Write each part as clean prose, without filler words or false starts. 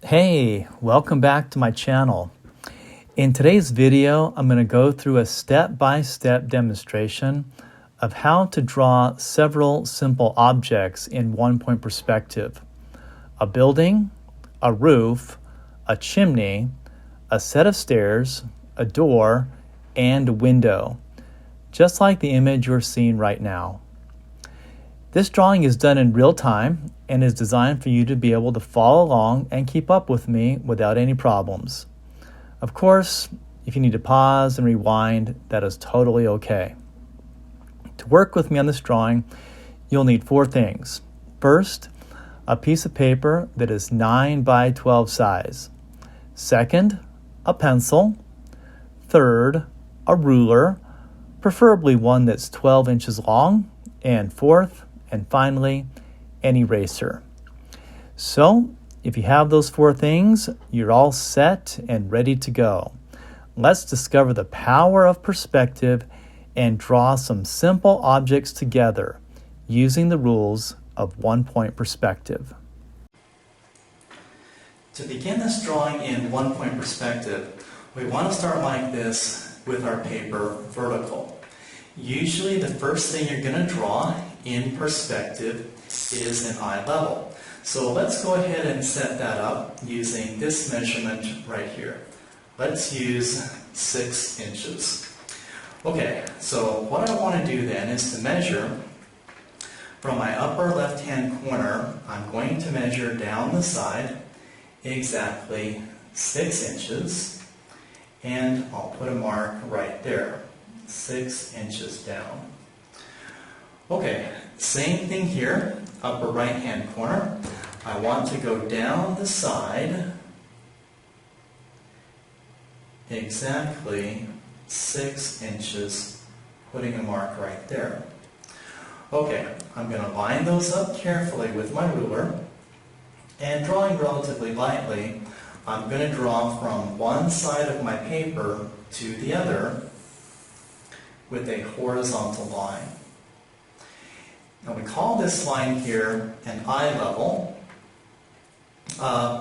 Hey, welcome back to my channel. In today's video, I'm going to go through a step-by-step demonstration of how to draw several simple objects in one-point perspective. A building, a roof, a chimney, a set of stairs, a door, and a window, just like the image you're seeing right now. This drawing is done in real time and is designed for you to be able to follow along and keep up with me without any problems. Of course, if you need to pause and rewind, that is totally okay. To work with me on this drawing, you'll need 4 things. First, a piece of paper that is 9 by 12 size. Second, a pencil. Third, a ruler, preferably one that's 12 inches long. And fourth, and finally, an eraser. So, if you have those 4 things, you're all set and ready to go. Let's discover the power of perspective and draw some simple objects together using the rules of one-point perspective. To begin this drawing in one-point perspective, we want to start like this with our paper vertical. Usually the first thing you're going to draw in perspective is an eye level. So let's go ahead and set that up using this measurement right here. Let's use 6 inches. Okay, so what I want to do then is to measure from my upper left-hand corner. I'm going to measure down the side exactly 6 inches, and I'll put a mark right there. 6 inches down. Okay, same thing here, upper right hand corner. I want to go down the side exactly 6 inches, putting a mark right there. Okay, I'm going to line those up carefully with my ruler, and drawing relatively lightly, I'm going to draw from one side of my paper to the other with a horizontal line. Now we call this line here an eye level.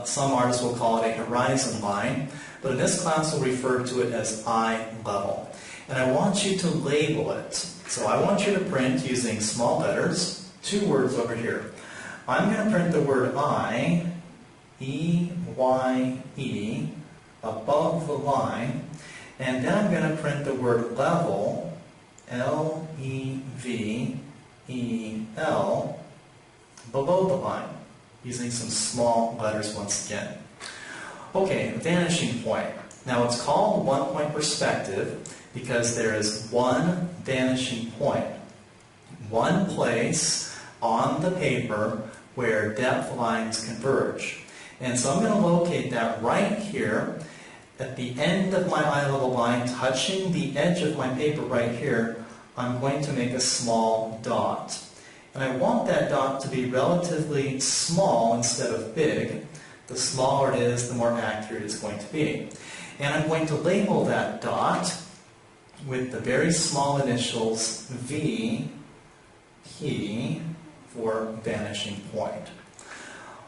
Some artists will call it a horizon line, but in this class we'll refer to it as eye level. And I want you to label it. So I want you to print using small letters 2 words over here. I'm going to print the word I, E-Y-E, above the line, and then I'm going to print the word level, L-E-V-E-L, below the line, using some small letters once again. Okay, vanishing point. Now it's called one-point perspective because there is one vanishing point, one place on the paper where depth lines converge. And so I'm going to locate that right here at the end of my eye level line, touching the edge of my paper right here. I'm going to make a small dot. And I want that dot to be relatively small instead of big. The smaller it is, the more accurate it's going to be. And I'm going to label that dot with the very small initials V, P, for vanishing point.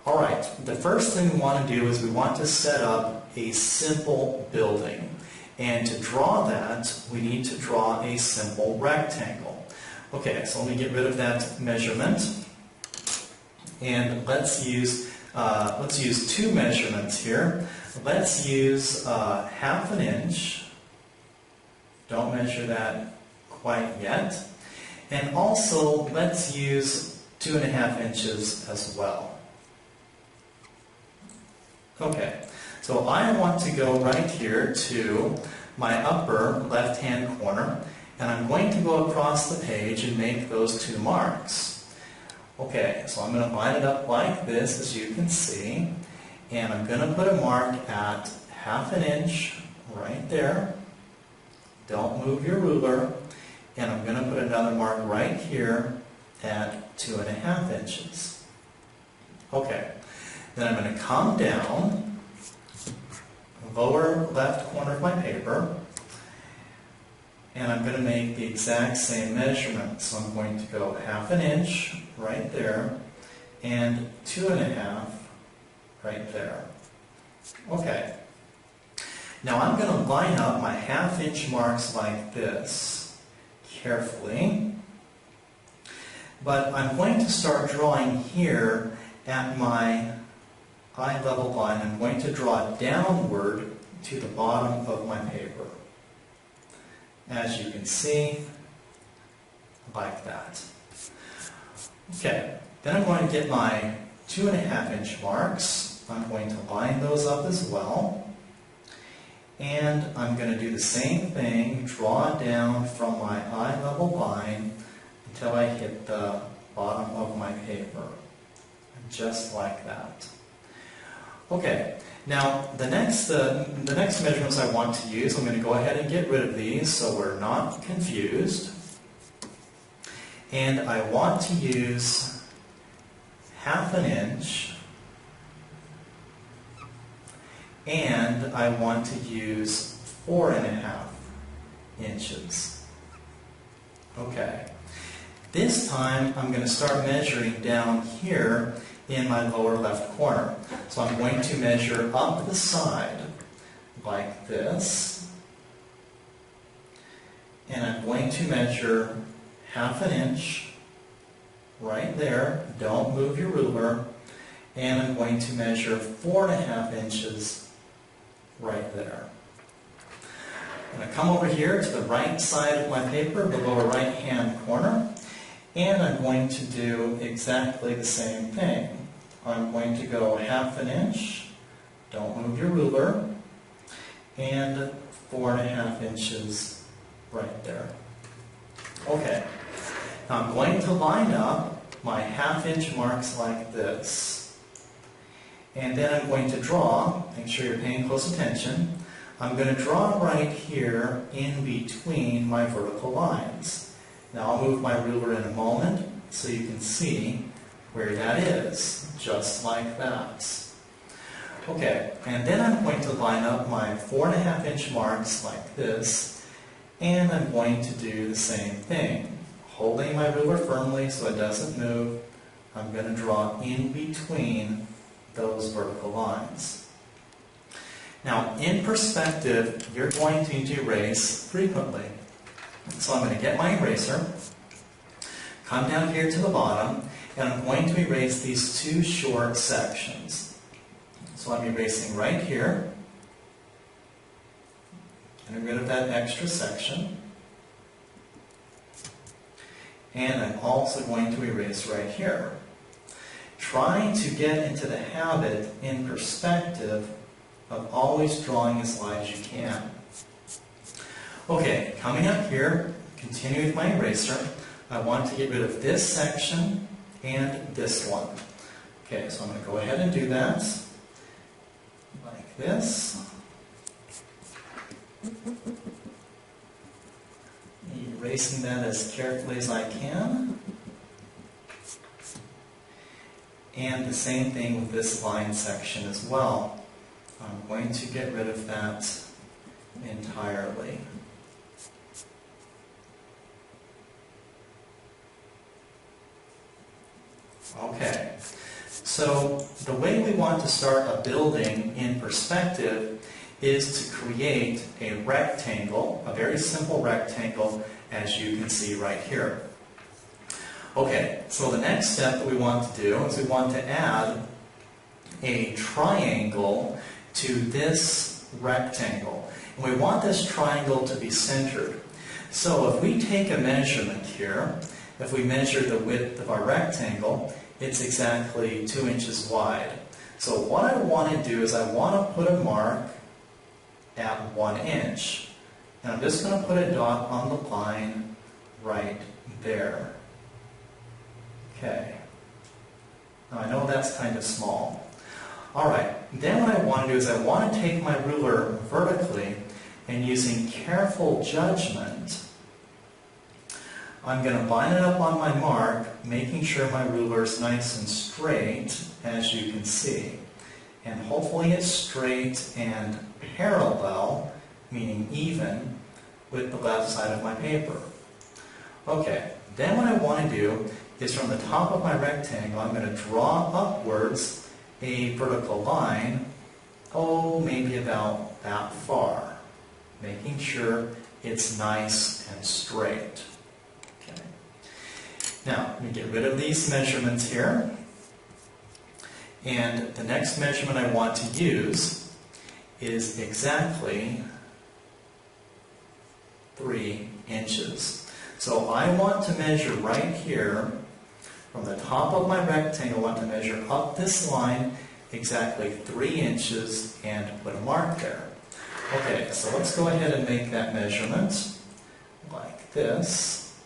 Alright, the first thing we want to do is we want to set up a simple building. And to draw that, we need to draw a simple rectangle. Okay, so let me get rid of that measurement. And let's use 2 measurements here. Let's use 1/2 inch. Don't measure that quite yet. And also, let's use 2.5 inches as well. Okay, so I want to go right here to my upper left-hand corner, and I'm going to go across the page and make those 2 marks. Okay, so I'm going to line it up like this, as you can see, and I'm going to put a mark at 1/2 inch right there. Don't move your ruler. And I'm going to put another mark right here at 2.5 inches. Okay, then I'm going to come down, lower left corner of my paper, and I'm going to make the exact same measurement. So I'm going to go 1/2 inch right there, and 2.5 right there. Okay. Now I'm going to line up my half-inch marks like this, carefully. But I'm going to start drawing here at my eye level line. I'm going to draw downward to the bottom of my paper. As you can see, like that. Okay, then I'm going to get my 2.5-inch marks. I'm going to line those up as well. And I'm going to do the same thing, draw down from my eye level line until I hit the bottom of my paper. Just like that. Okay, now the next measurements I want to use, I'm going to go ahead and get rid of these so we're not confused. And I want to use 1/2 inch, and I want to use 4.5 inches. Okay. This time I'm going to start measuring down here in my lower left corner. So I'm going to measure up the side like this. And I'm going to measure 1/2 inch right there. Don't move your ruler. And I'm going to measure 4.5 inches right there. I'm going to come over here to the right side of my paper, the lower right hand corner. And I'm going to do exactly the same thing. I'm going to go 1/2 inch, don't move your ruler, and 4.5 inches right there. Okay, now I'm going to line up my 1/2 inch marks like this. And then I'm going to draw, make sure you're paying close attention, I'm going to draw right here in between my vertical lines. Now I'll move my ruler in a moment so you can see where that is, just like that. Okay, and then I'm going to line up my 4.5 inch marks like this, and I'm going to do the same thing. Holding my ruler firmly so it doesn't move, I'm going to draw in between those vertical lines. Now, in perspective, you're going to need to erase frequently. So I'm going to get my eraser, come down here to the bottom, and I'm going to erase these two short sections. So I'm erasing right here, getting rid of that extra section. And I'm also going to erase right here. Trying to get into the habit in perspective of always drawing as light as you can. Okay, coming up here, continue with my eraser. I want to get rid of this section and this one. Okay, so I'm going to go ahead and do that. Like this. Erasing that as carefully as I can. And the same thing with this line section as well. I'm going to get rid of that entirely. Okay, so the way we want to start a building in perspective is to create a rectangle, a very simple rectangle, as you can see right here. Okay, so the next step that we want to do is we want to add a triangle to this rectangle. And we want this triangle to be centered. So if we take a measurement here, if we measure the width of our rectangle, it's exactly 2 inches wide. So what I want to do is I want to put a mark at 1 inch. And I'm just going to put a dot on the line right there. Okay. Now I know that's kind of small. Alright, then what I want to do is I want to take my ruler vertically and using careful judgment, I'm going to line it up on my mark, making sure my ruler is nice and straight, as you can see. And hopefully it's straight and parallel, meaning even, with the left side of my paper. Okay, then what I want to do is from the top of my rectangle, I'm going to draw upwards a vertical line oh, maybe about that far, making sure it's nice and straight. Okay. Now, let me get rid of these measurements here. And the next measurement I want to use is exactly 3 inches. So I want to measure right here from the top of my rectangle. I want to measure up this line exactly 3 inches and put a mark there. Okay, so let's go ahead and make that measurement like this.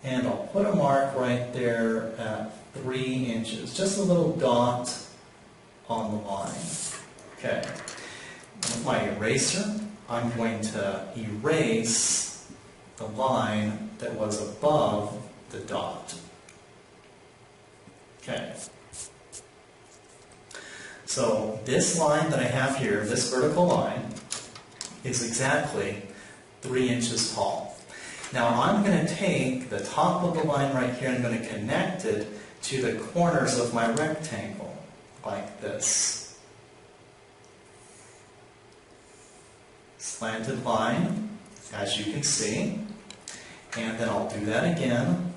And I'll put a mark right there at 3 inches, just a little dot on the line. Okay, with my eraser, I'm going to erase the line that was above the dot. Okay. So this line that I have here, this vertical line, is exactly 3 inches tall. Now I'm going to take the top of the line right here and I'm going to connect it to the corners of my rectangle, like this. Slanted line, as you can see, and then I'll do that again,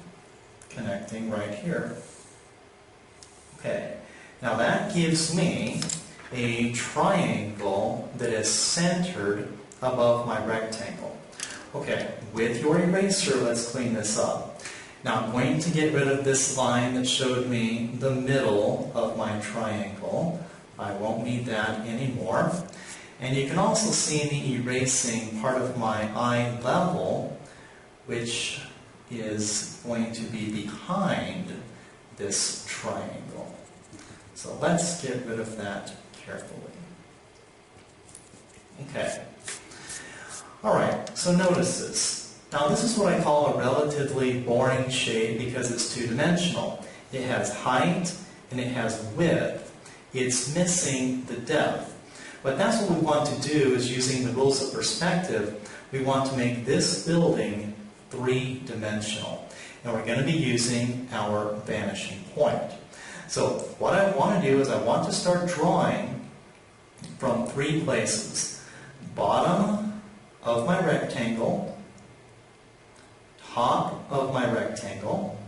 connecting right here. Okay. Now that gives me a triangle that is centered above my rectangle. Okay, with your eraser, let's clean this up. Now I'm going to get rid of this line that showed me the middle of my triangle. I won't need that anymore. And you can also see me erasing part of my eye level, which is going to be behind this triangle. So let's get rid of that carefully. Okay. Alright, so notice this. Now this is what I call a relatively boring shape because it's two-dimensional. It has height and it has width. It's missing the depth. But that's what we want to do is using the rules of perspective, we want to make this building three-dimensional. And we're going to be using our vanishing point. So what I want to do is I want to start drawing from 3 places. Bottom of my rectangle, top of my rectangle,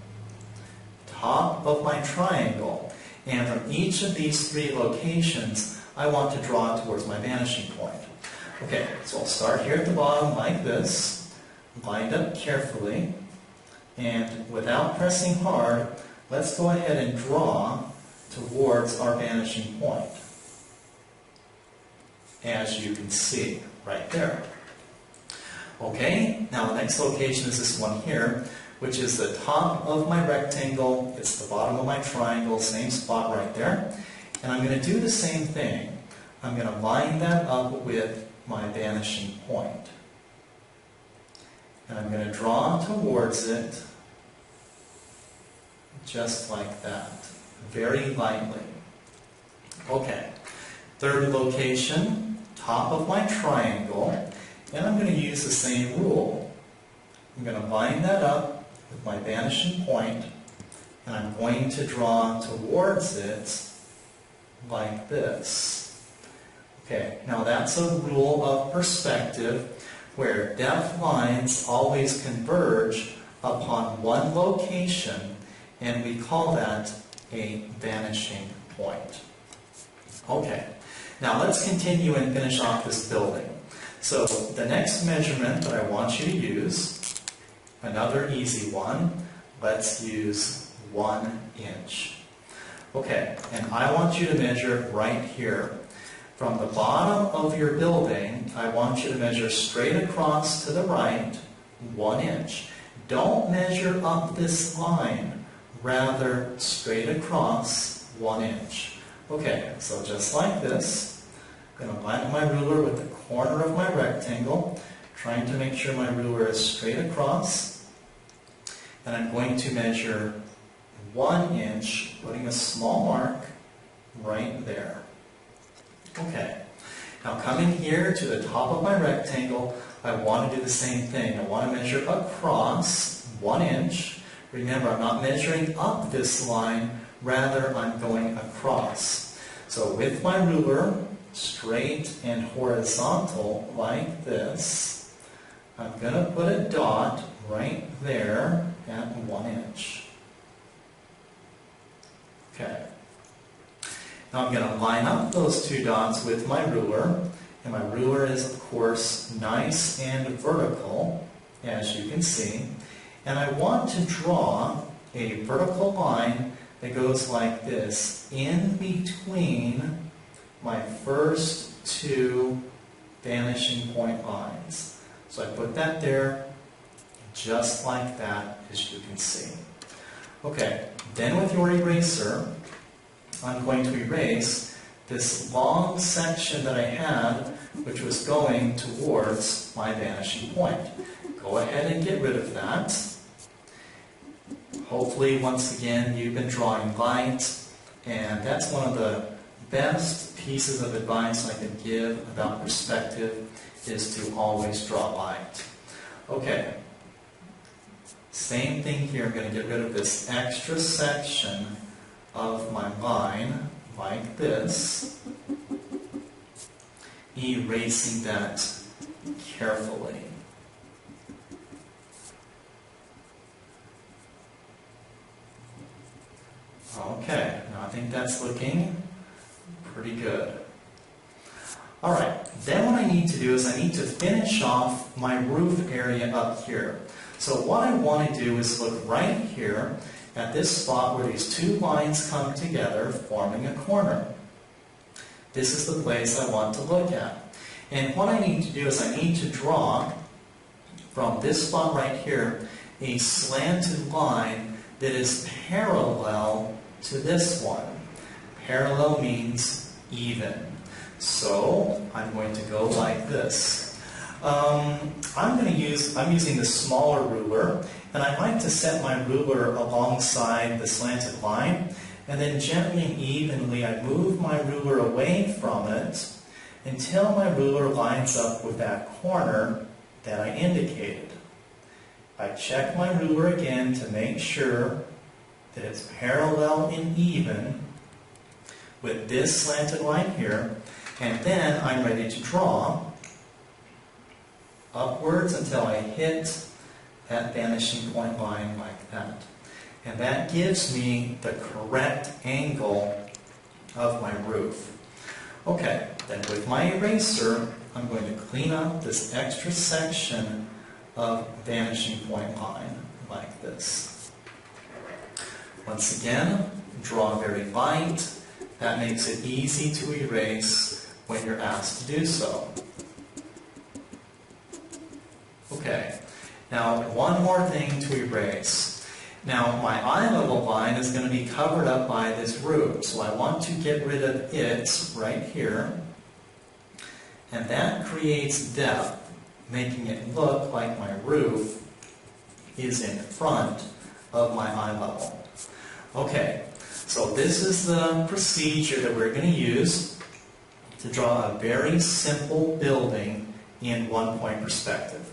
top of my triangle. And from each of these 3 locations, I want to draw towards my vanishing point. Okay, so I'll start here at the bottom like this, lined up carefully, and without pressing hard, let's go ahead and draw towards our vanishing point, as you can see right there. Okay, now the next location is this one here, which is the top of my rectangle. It's the bottom of my triangle, same spot right there. And I'm going to do the same thing. I'm going to line that up with my vanishing point. And I'm going to draw towards it just like that, very lightly. Okay, third location, top of my triangle, and I'm going to use the same rule. I'm going to line that up with my vanishing point, and I'm going to draw towards it like this. Okay, now that's a rule of perspective where depth lines always converge upon one location, and we call that a vanishing point. Okay, now let's continue and finish off this building. So the next measurement that I want you to use, another easy one, let's use 1 inch. Okay, and I want you to measure right here. From the bottom of your building, I want you to measure straight across to the right 1 inch. Don't measure up this line, rather straight across 1 inch. Okay, so just like this, I'm going to line up my ruler with the corner of my rectangle, trying to make sure my ruler is straight across, and I'm going to measure 1 inch, putting a small mark right there. Okay, now coming here to the top of my rectangle, I want to do the same thing. I want to measure across 1 inch. Remember, I'm not measuring up this line, rather I'm going across. So with my ruler, straight and horizontal like this, I'm going to put a dot right there at 1 inch. Okay. Now I'm going to line up those two dots with my ruler, and my ruler is of course nice and vertical, as you can see, and I want to draw a vertical line that goes like this in between my first two vanishing point lines. So I put that there just like that, as you can see. Okay, then with your eraser, I'm going to erase this long section that I had, which was going towards my vanishing point. Go ahead and get rid of that. Hopefully, once again, you've been drawing light, and that's one of the best pieces of advice I can give about perspective, is to always draw light. Okay, same thing here. I'm going to get rid of this extra section of my line, like this, erasing that carefully. Okay, now I think that's looking pretty good. Alright, then what I need to do is I need to finish off my roof area up here. So what I want to do is look right here at this spot where these two lines come together, forming a corner. This is the place I want to look at. And what I need to do is I need to draw from this spot right here a slanted line that is parallel to this one. Parallel means even. So I'm going to go like this. I'm using the smaller ruler, and I like to set my ruler alongside the slanted line, and then gently and evenly I move my ruler away from it until my ruler lines up with that corner that I indicated. I check my ruler again to make sure that it's parallel and even with this slanted line here, and then I'm ready to draw upwards until I hit that vanishing point line like that. And that gives me the correct angle of my roof. Okay, then with my eraser, I'm going to clean up this extra section of vanishing point line like this. Once again, draw very light. That makes it easy to erase when you're asked to do so. Okay, now one more thing to erase. Now my eye level line is going to be covered up by this roof, so I want to get rid of it right here. And that creates depth, making it look like my roof is in front of my eye level. Okay, so this is the procedure that we're going to use to draw a very simple building in one-point perspective.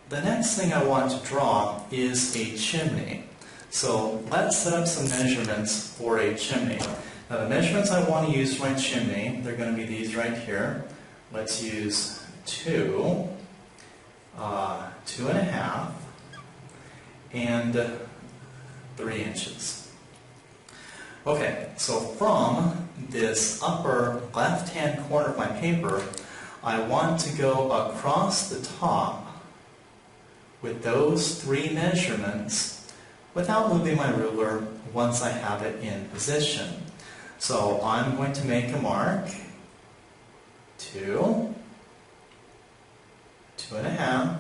The next thing I want to draw is a chimney. So let's set up some measurements for a chimney. Now the measurements I want to use for my chimney, they're going to be these right here. Let's use 2, 2.5, and 3 inches. Okay, so from this upper left-hand corner of my paper, I want to go across the top with those 3 measurements without moving my ruler once I have it in position. So I'm going to make a mark, 2, 2.5,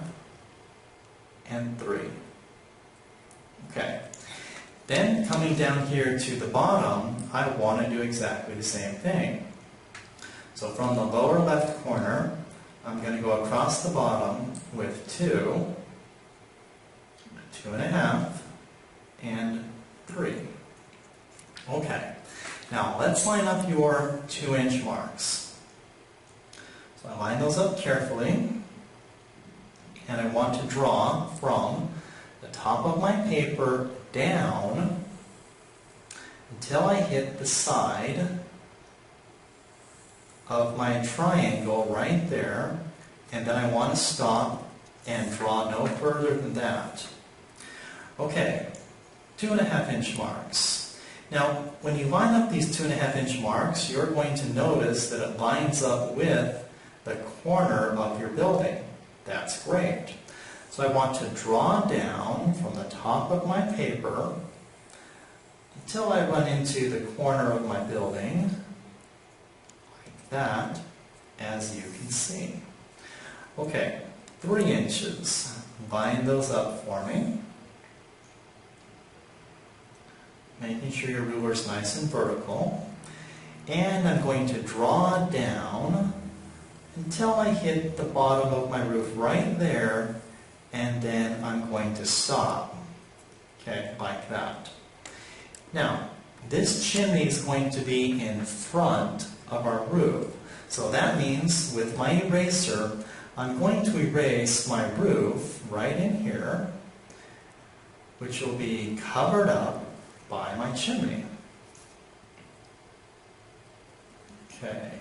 and 3. Okay. Then coming down here to the bottom, I want to do exactly the same thing. So from the lower left corner, I'm going to go across the bottom with 2, 2.5, and 3. Okay, now let's line up your 2-inch marks. So I line those up carefully, and I want to draw from the top of my paper down until I hit the side of my triangle right there, and then I want to stop and draw no further than that. Okay, 2.5 inch marks. Now, when you line up these 2.5 inch marks, you're going to notice that it lines up with the corner of your building. That's great. So I want to draw down from the top of my paper until I run into the corner of my building, like that, as you can see. Okay, 3 inches. Line those up for me. Making sure your ruler is nice and vertical. And I'm going to draw down until I hit the bottom of my roof right there, and then I'm going to stop. Okay, like that. Now, this chimney is going to be in front of our roof. So that means with my eraser, I'm going to erase my roof right in here, which will be covered up by my chimney. Okay,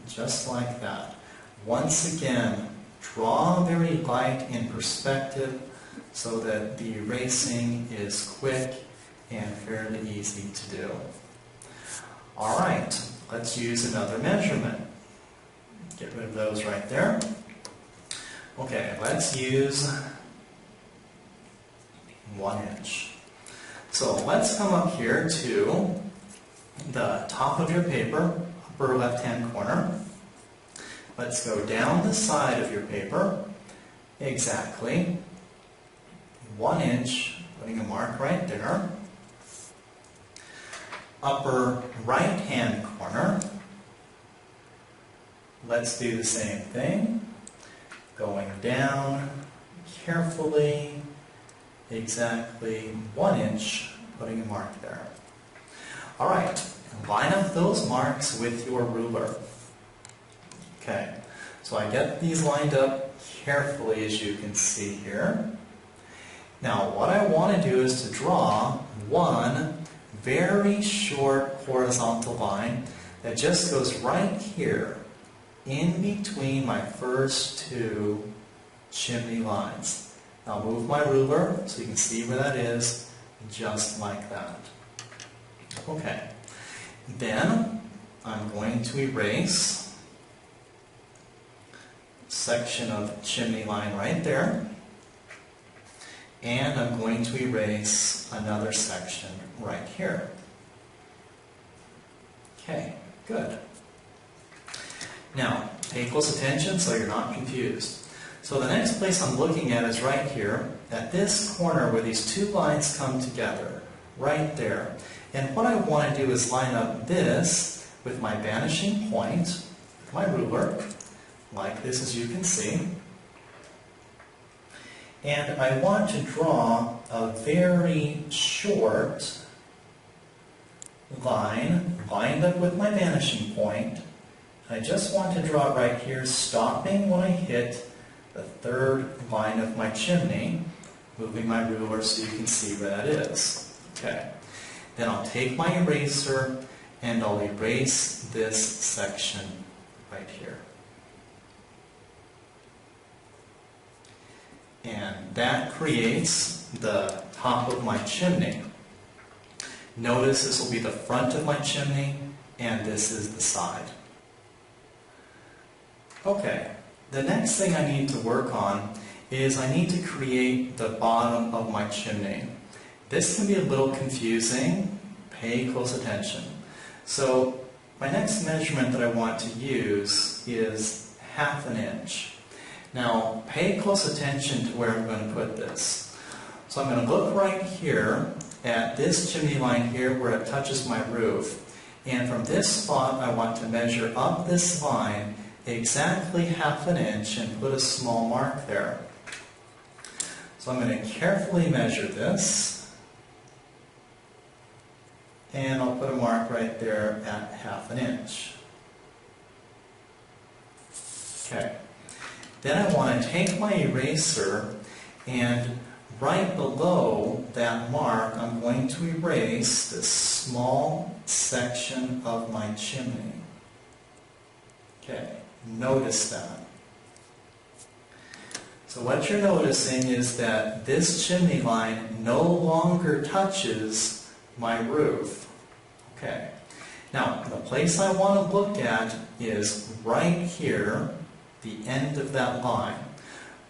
just like that. Once again, draw very light in perspective so that the erasing is quick and fairly easy to do. All right, let's use another measurement. Get rid of those right there. Okay, let's use 1 inch. So let's come up here to the top of your paper, upper left-hand corner. Let's go down the side of your paper, exactly 1 inch, putting a mark right there. Upper right-hand corner, let's do the same thing. Going down carefully, exactly 1 inch, putting a mark there. All right, line up those marks with your ruler. Okay, so I get these lined up carefully, as you can see here. Now, what I want to do is to draw one very short horizontal line that just goes right here in between my first 2 chimney lines. I'll move my ruler so you can see where that is, just like that. Okay, then I'm going to erase a section of chimney line right there, and I'm going to erase another section right here. Okay, good. Now, pay close attention so you're not confused. So the next place I'm looking at is right here, at this corner where these 2 lines come together, right there. And what I want to do is line up this with my vanishing point, with my ruler, like this, as you can see. And I want to draw a very short line, lined up with my vanishing point. I just want to draw it right here, stopping when I hit the 3rd line of my chimney, moving my ruler so you can see where that is. Okay. Then I'll take my eraser and I'll erase this section right here. And that creates the top of my chimney. Notice this will be the front of my chimney, and this is the side. Okay, the next thing I need to work on is I need to create the bottom of my chimney. This can be a little confusing. Pay close attention. So my next measurement that I want to use is 1/2 inch. Now, pay close attention to where I'm going to put this. So I'm going to look right here at this chimney line here where it touches my roof. And from this spot, I want to measure up this line exactly 1/2 inch and put a small mark there. So I'm going to carefully measure this. And I'll put a mark right there at 1/2 inch. Okay. Then I want to take my eraser and right below that mark, I'm going to erase this small section of my chimney. Okay, notice that. So what you're noticing is that this chimney line no longer touches my roof. Okay. Now, the place I want to look at is right here, the end of that line.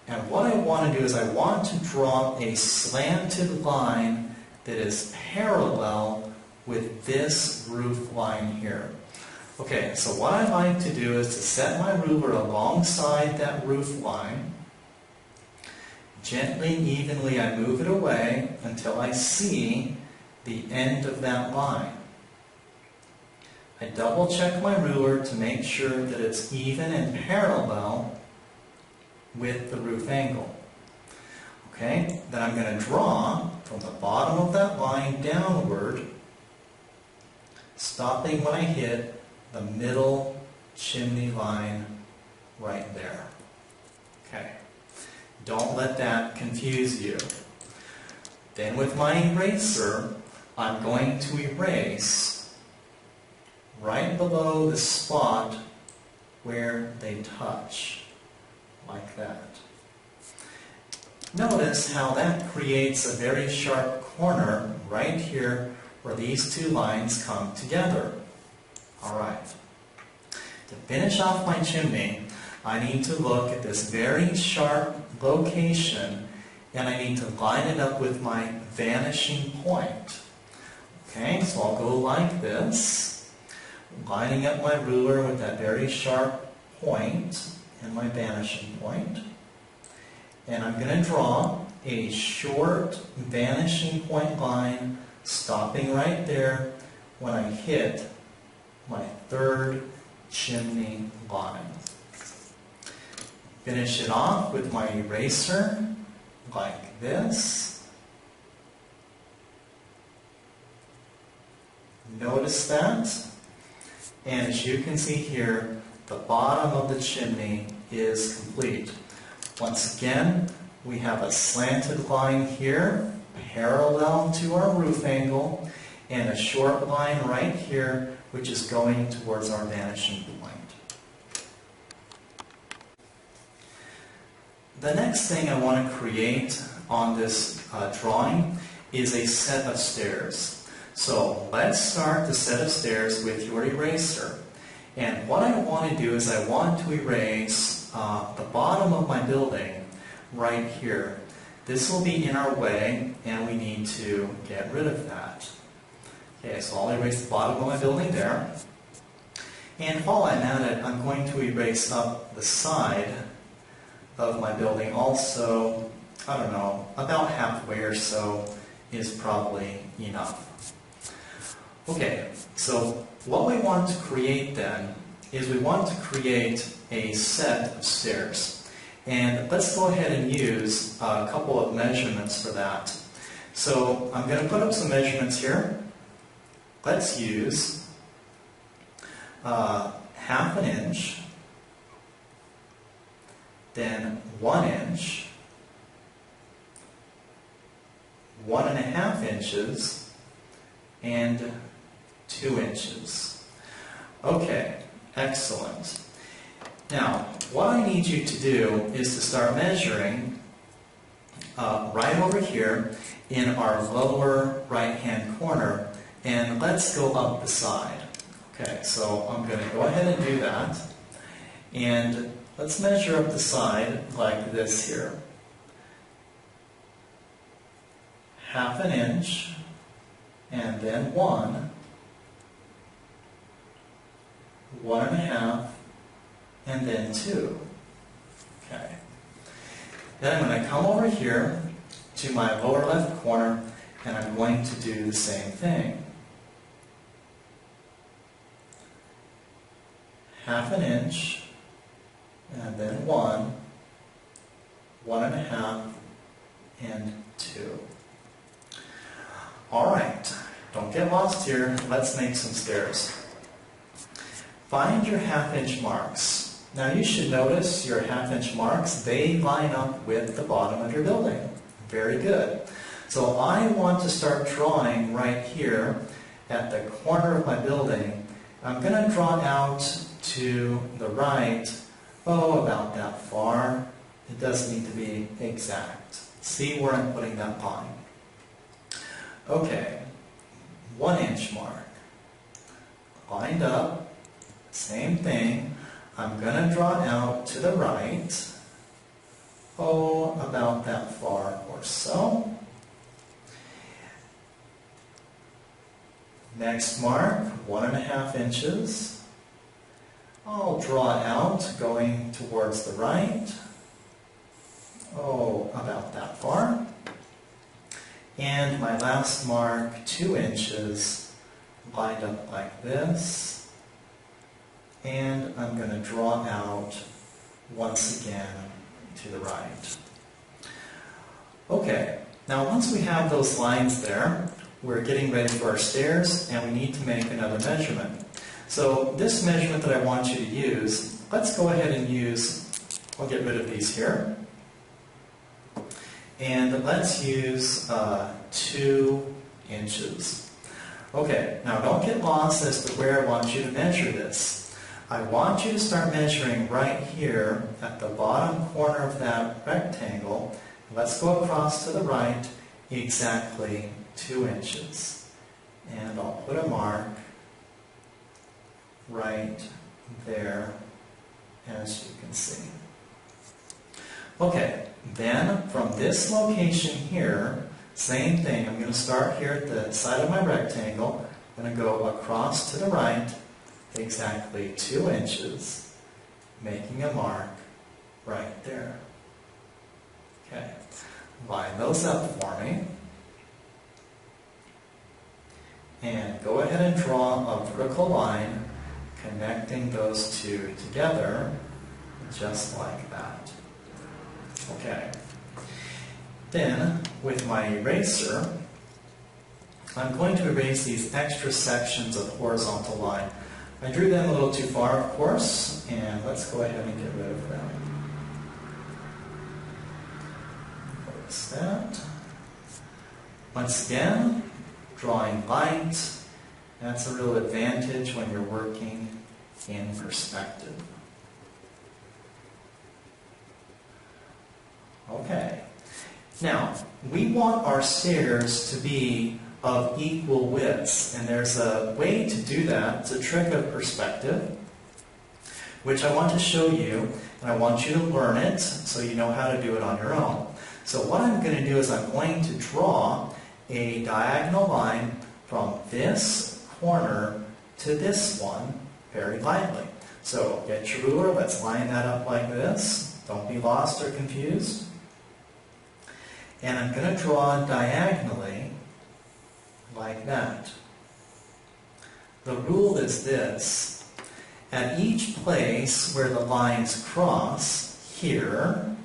And what I want to do is I want to draw a slanted line that is parallel with this roof line here. Okay, so what I like to do is to set my ruler alongside that roof line. Gently and evenly I move it away until I see the end of that line. I double check my ruler to make sure that it's even and parallel with the roof angle. Okay, then I'm going to draw from the bottom of that line downward, stopping when I hit the middle chimney line right there. Okay, don't let that confuse you. Then with my eraser, I'm going to erase right below the spot where they touch, like that. Notice how that creates a very sharp corner right here where these two lines come together. Alright. To finish off my chimney, I need to look at this very sharp location and I need to line it up with my vanishing point. Okay, so I'll go like this, lining up my ruler with that very sharp point and my vanishing point. And I'm going to draw a short vanishing point line stopping right there when I hit my third chimney line. Finish it off with my eraser like this. Notice that. And as you can see here, the bottom of the chimney is complete. Once again, we have a slanted line here, parallel to our roof angle, and a short line right here, which is going towards our vanishing point. The next thing I want to create on this drawing is a set of stairs. So let's start the set of stairs with your eraser. And what I want to do is I want to erase the bottom of my building right here. This will be in our way and we need to get rid of that. Okay, so I'll erase the bottom of my building there. And while I'm at it, I'm going to erase up the side of my building also. I don't know, about halfway or so is probably enough. Okay, so what we want to create then is we want to create a set of stairs. And let's go ahead and use a couple of measurements for that. So I'm going to put up some measurements here. Let's use half an inch, then 1 inch, 1.5 inches, and 2 inches. Okay, excellent. Now, what I need you to do is to start measuring right over here in our lower right-hand corner, and let's go up the side. Okay, so I'm going to go ahead and do that, and let's measure up the side like this here. Half an inch, and then 1, 1.5, and then 2. Okay. Then I'm going to come over here to my lower left corner and I'm going to do the same thing. Half an inch, and then 1, 1.5, and 2. Alright, don't get lost here. Let's make some stairs. Find your half-inch marks. Now you should notice your half-inch marks, they line up with the bottom of your building. Very good. So I want to start drawing right here at the corner of my building. I'm going to draw out to the right, about that far. It does need to be exact. See where I'm putting that line. Okay, 1 inch mark. Lined up, same thing. I'm going to draw out to the right, about that far or so. Next mark, 1.5 inches. I'll draw out going towards the right, about that far. And my last mark, 2 inches, lined up like this. And I'm going to draw out once again to the right. Okay, now once we have those lines there, we're getting ready for our stairs, and we need to make another measurement. So this measurement that I want you to use, let's go ahead and use, I'll get rid of these here. And let's use 2 inches. Okay, now don't get lost as to where I want you to measure this. I want you to start measuring right here at the bottom corner of that rectangle. Let's go across to the right exactly 2 inches. And I'll put a mark right there, as you can see. Okay, then from this location here, same thing. I'm going to start here at the side of my rectangle. I'm going to go across to the right exactly 2 inches, making a mark right there. Okay, line those up for me. And go ahead and draw a vertical line connecting those two together, just like that. Okay. Then, with my eraser, I'm going to erase these extra sections of horizontal line. I drew them a little too far, of course, and let's go ahead and get rid of them. Notice that. Once again, drawing light. That's a real advantage when you're working in perspective. Okay. Now, we want our stairs to be of equal widths, and there's a way to do that. It's a trick of perspective, which I want to show you, and I want you to learn it so you know how to do it on your own. So what I'm going to do is I'm going to draw a diagonal line from this corner to this one very lightly. So get your ruler, let's line that up like this. Don't be lost or confused. And I'm going to draw diagonally like that. The rule is this. At each place where the lines cross, here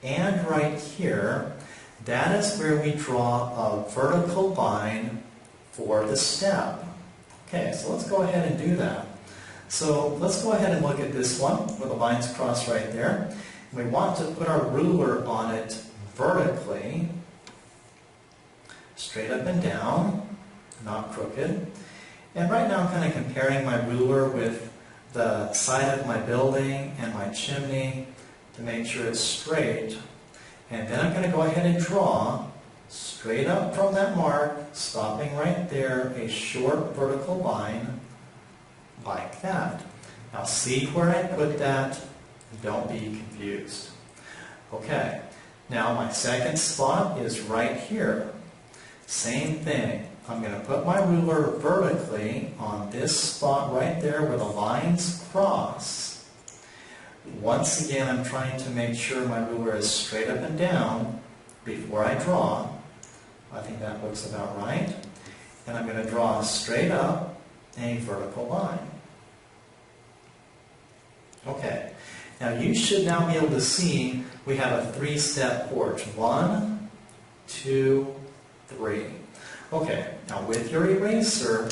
and right here, that is where we draw a vertical line for the step. Okay, so let's go ahead and do that. So let's go ahead and look at this one where the lines cross right there. We want to put our ruler on it vertically, straight up and down, not crooked. And right now I'm kind of comparing my ruler with the side of my building and my chimney to make sure it's straight. And then I'm going to go ahead and draw straight up from that mark, stopping right there, a short vertical line like that. Now see where I put that? Don't be confused. Okay. Now my second spot is right here. Same thing. I'm going to put my ruler vertically on this spot right there where the lines cross. Once again, I'm trying to make sure my ruler is straight up and down before I draw. I think that looks about right. And I'm going to draw straight up a vertical line. Okay. Now you should now be able to see we have a 3-step porch. 1, 2, 3. Okay, now with your eraser,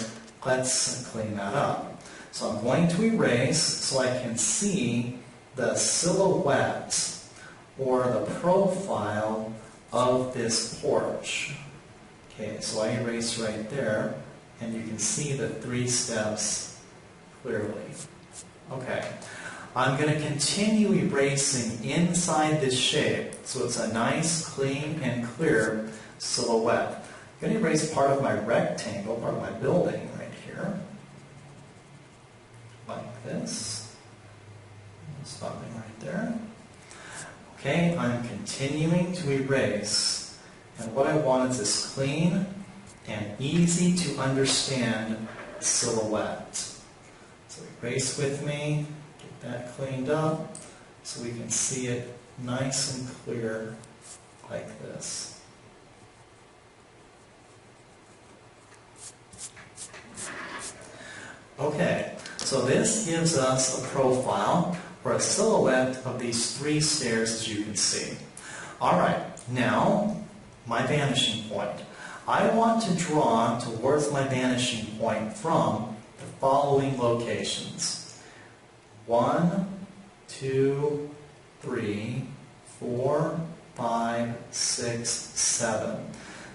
let's clean that up. So I'm going to erase so I can see the silhouette or the profile of this porch. Okay, so I erase right there, and you can see the 3 steps clearly. Okay, I'm going to continue erasing inside this shape, so it's a nice, clean, and clear silhouette. I'm going to erase part of my rectangle, part of my building right here, like this. Stopping right there. Okay, I'm continuing to erase, and what I want is this clean and easy to understand silhouette. So erase with me, get that cleaned up, so we can see it nice and clear like this. Okay, so this gives us a profile or a silhouette of these 3 stairs, as you can see. All right, now my vanishing point. I want to draw towards my vanishing point from the following locations. 1, 2, 3, 4, 5, 6, 7.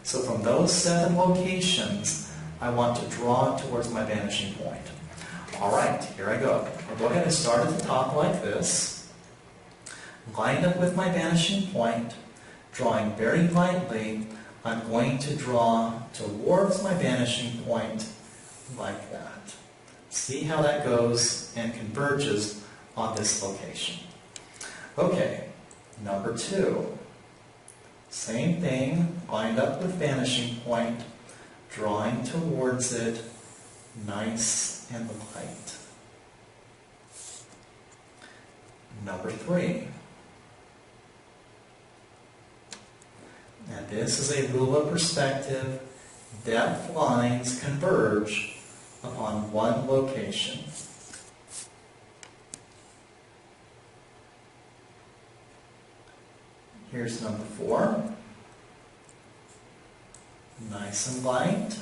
So from those 7 locations, I want to draw towards my vanishing point. All right, here I go. I'll go ahead and start at the top like this. Lined up with my vanishing point, drawing very lightly, I'm going to draw towards my vanishing point like that. See how that goes and converges on this location. Okay, number 2. Same thing, lined up with vanishing point, drawing towards it, nice and light. Number 3. And this is a rule of perspective. Depth lines converge upon one location. Here's number 4. Nice and light.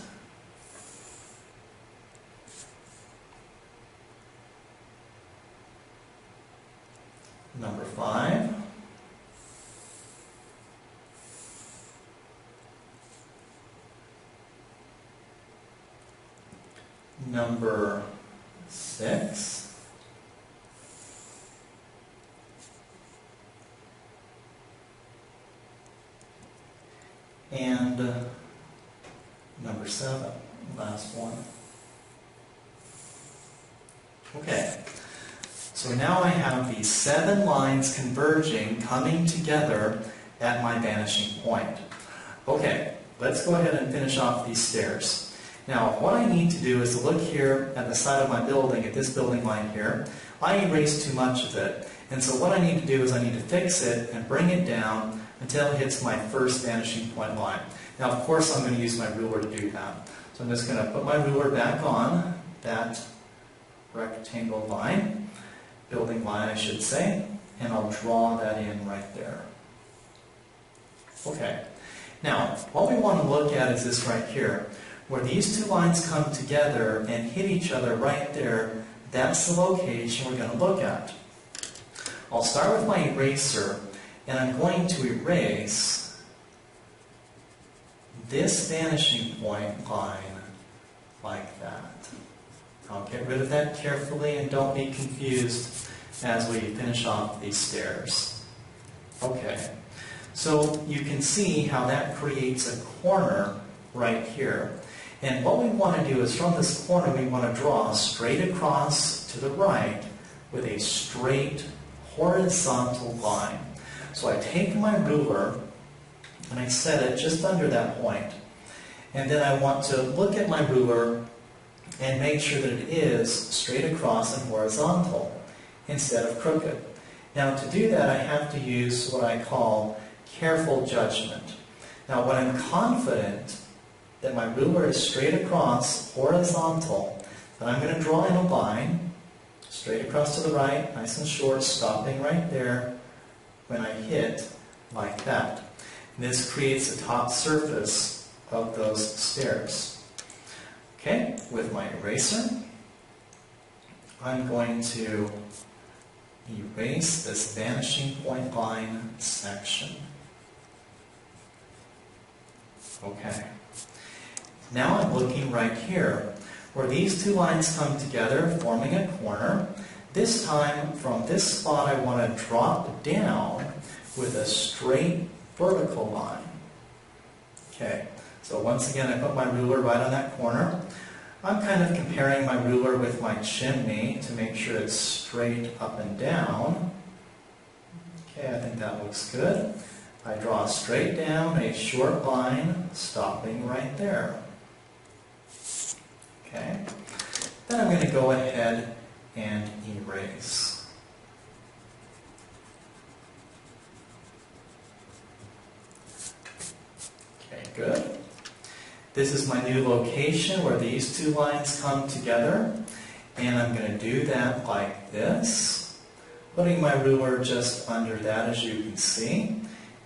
Number 5. Number 6. And number 7, last one. Okay. So now I have these 7 lines converging, coming together at my vanishing point. Okay, let's go ahead and finish off these stairs. Now, what I need to do is to look here at the side of my building, at this building line here. I erased too much of it, and so what I need to do is I need to fix it and bring it down until it hits my first vanishing point line. Now, of course, I'm going to use my ruler to do that. So I'm just going to put my ruler back on that rectangle line, building line I should say, and I'll draw that in right there. Okay, now what we want to look at is this right here, where these 2 lines come together and hit each other right there. That's the location we're going to look at. I'll start with my eraser, and I'm going to erase this vanishing point line like that. I'll get rid of that carefully and don't be confused as we finish off these stairs. Okay, so you can see how that creates a corner right here. And what we want to do is from this corner we want to draw straight across to the right with a straight horizontal line. So I take my ruler and I set it just under that point. And then I want to look at my ruler and make sure that it is straight across and horizontal instead of crooked. Now to do that I have to use what I call careful judgment. Now when I'm confident that my ruler is straight across, horizontal, then I'm going to draw in a line straight across to the right, nice and short, stopping right there when I hit like that. And this creates the top surface of those stairs. Okay, with my eraser, I'm going to erase this vanishing point line section. Okay. Now I'm looking right here, where these two lines come together, forming a corner. This time, from this spot, I want to drop down with a straight vertical line. Okay, so once again, I put my ruler right on that corner. I'm kind of comparing my ruler with my chimney to make sure it's straight up and down. Okay, I think that looks good. I draw straight down a short line, stopping right there. Okay, then I'm going to go ahead and erase. Okay, good. This is my new location where these two lines come together, and I'm going to do that like this, putting my ruler just under that, as you can see,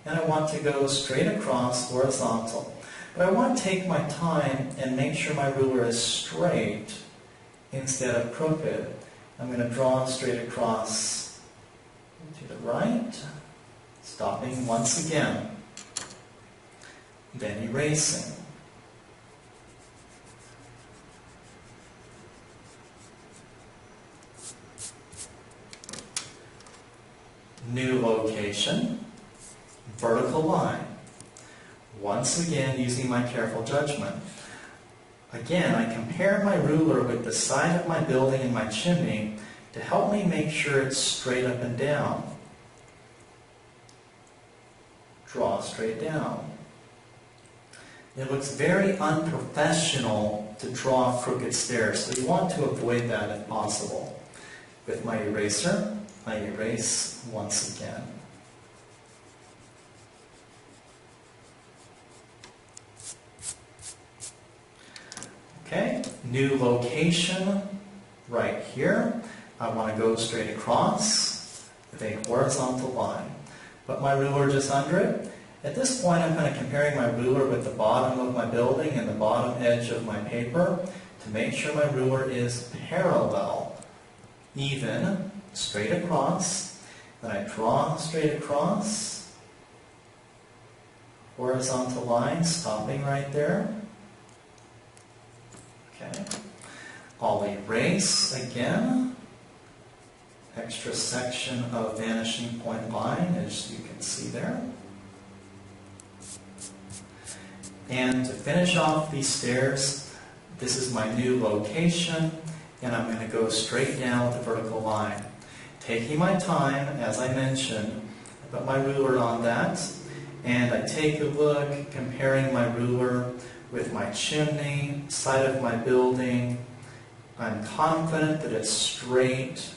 and I want to go straight across horizontal. But I want to take my time and make sure my ruler is straight instead of crooked. I'm going to draw straight across to the right, stopping once again, then erasing. New location, vertical line. Once again, using my careful judgment. Again, I compare my ruler with the side of my building and my chimney to help me make sure it's straight up and down. Draw straight down. It looks very unprofessional to draw crooked stairs, so you want to avoid that if possible. With my eraser, I erase once again. Okay, new location right here. I want to go straight across with a horizontal line. Put my ruler just under it. At this point, I'm kind of comparing my ruler with the bottom of my building and the bottom edge of my paper to make sure my ruler is parallel, even, straight across. Then I draw straight across, horizontal line, stopping right there. Okay. I'll erase again. Extra section of vanishing point line, as you can see there. And to finish off these stairs, this is my new location, and I'm going to go straight down with the vertical line. Taking my time, as I mentioned, I put my ruler on that, and I take a look, comparing my ruler with my chimney, side of my building. I'm confident that it's straight,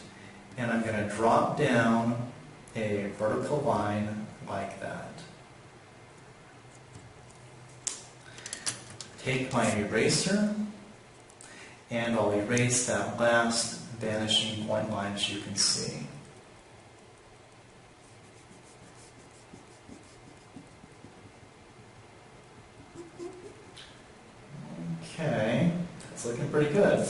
and I'm going to drop down a vertical line like that. Take my eraser, and I'll erase that last vanishing point line, as you can see. Okay, that's looking pretty good.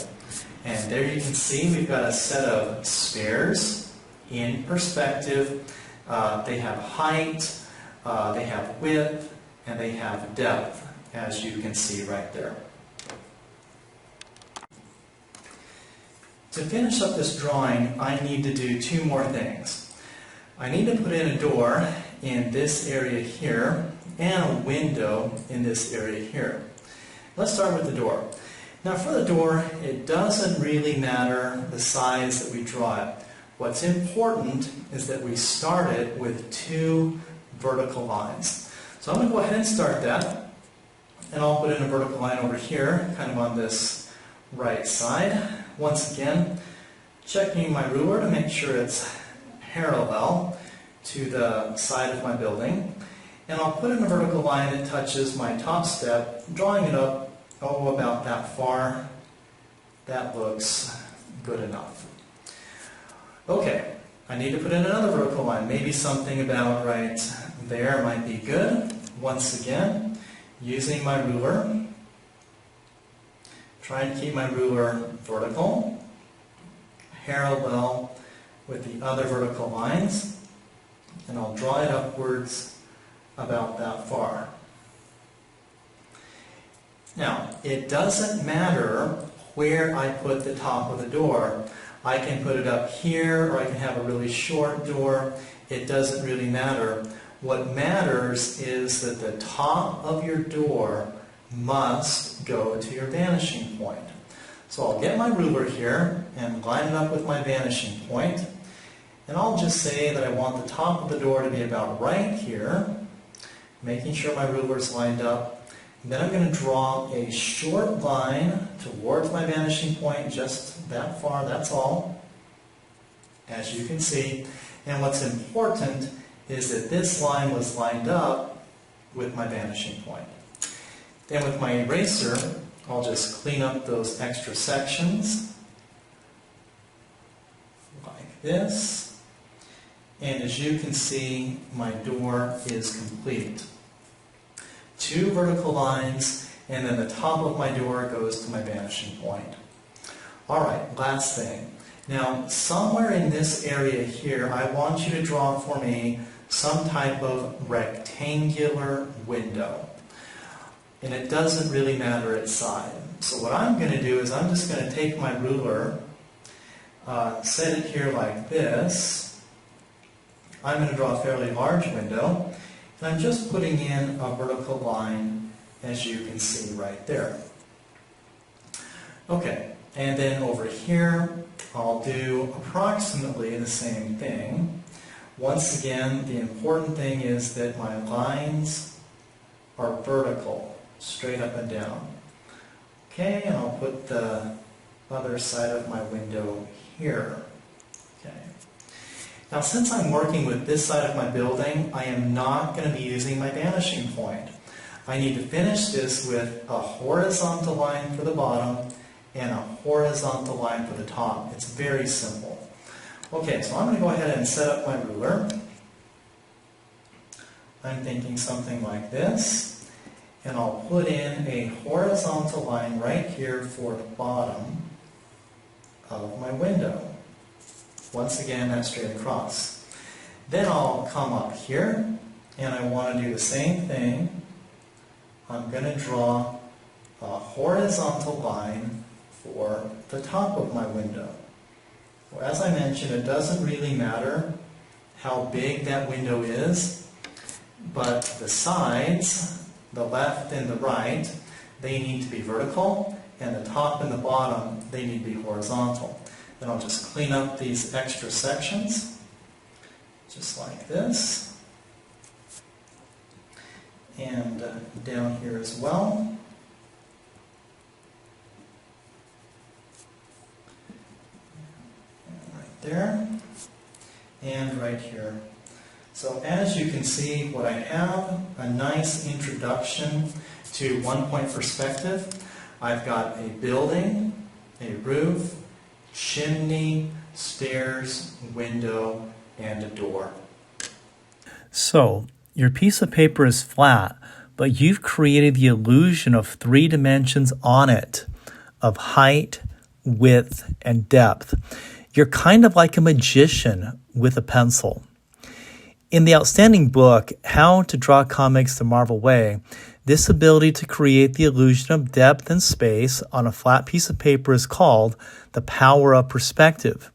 And there you can see we've got a set of stairs in perspective. They have height, they have width, and they have depth, as you can see right there. To finish up this drawing, I need to do two more things. I need to put in a door in this area here and a window in this area here. Let's start with the door. Now for the door, it doesn't really matter the size that we draw it. What's important is that we start it with two vertical lines. So I'm going to go ahead and start that, and I'll put in a vertical line over here, kind of on this right side. Once again, checking my ruler to make sure it's parallel to the side of my building. And I'll put in a vertical line that touches my top step, drawing it up, about that far. That looks good enough. Okay, I need to put in another vertical line. Maybe something about right there might be good. Once again, using my ruler, trying to keep my ruler vertical, parallel with the other vertical lines, and I'll draw it upwards about that far. Now, it doesn't matter where I put the top of the door. I can put it up here, or I can have a really short door. It doesn't really matter. What matters is that the top of your door must go to your vanishing point. So I'll get my ruler here and line it up with my vanishing point. And I'll just say that I want the top of the door to be about right here, making sure my ruler's lined up. And then I'm going to draw a short line towards my vanishing point, just that far, that's all, as you can see. And what's important is that this line was lined up with my vanishing point. Then with my eraser, I'll just clean up those extra sections, like this. And as you can see, my door is complete. 2 vertical lines, and then the top of my door goes to my vanishing point. Alright, last thing. Now, somewhere in this area here, I want you to draw for me some type of rectangular window. And it doesn't really matter its size. So what I'm going to do is I'm just going to take my ruler, set it here like this. I'm going to draw a fairly large window. And I'm just putting in a vertical line, as you can see right there. Okay, and then over here, I'll do approximately the same thing. Once again, the important thing is that my lines are vertical, straight up and down. Okay, and I'll put the other side of my window here. Okay. Now, since I'm working with this side of my building, I am not going to be using my vanishing point. I need to finish this with a horizontal line for the bottom and a horizontal line for the top. It's very simple. Okay, so I'm going to go ahead and set up my ruler. I'm thinking something like this, and I'll put in a horizontal line right here for the bottom of my window. Once again, that's straight across. Then I'll come up here, and I want to do the same thing. I'm going to draw a horizontal line for the top of my window. Well, as I mentioned, it doesn't really matter how big that window is, but the sides, the left and the right, they need to be vertical, and the top and the bottom, they need to be horizontal. Then I'll just clean up these extra sections, just like this. And down here as well. Right there. And right here. So as you can see, what I have, a nice introduction to one-point perspective. I've got a building, a roof, chimney, stairs, window, and a door. So, your piece of paper is flat, but you've created the illusion of 3 dimensions on it, of height, width, and depth. You're kind of like a magician with a pencil. In the outstanding book, How to Draw Comics the Marvel Way, this ability to create the illusion of depth and space on a flat piece of paper is called the power of perspective.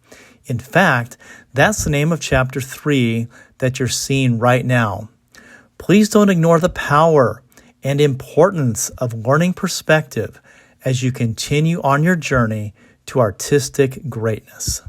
In fact, that's the name of chapter 3 that you're seeing right now. Please don't ignore the power and importance of learning perspective as you continue on your journey to artistic greatness.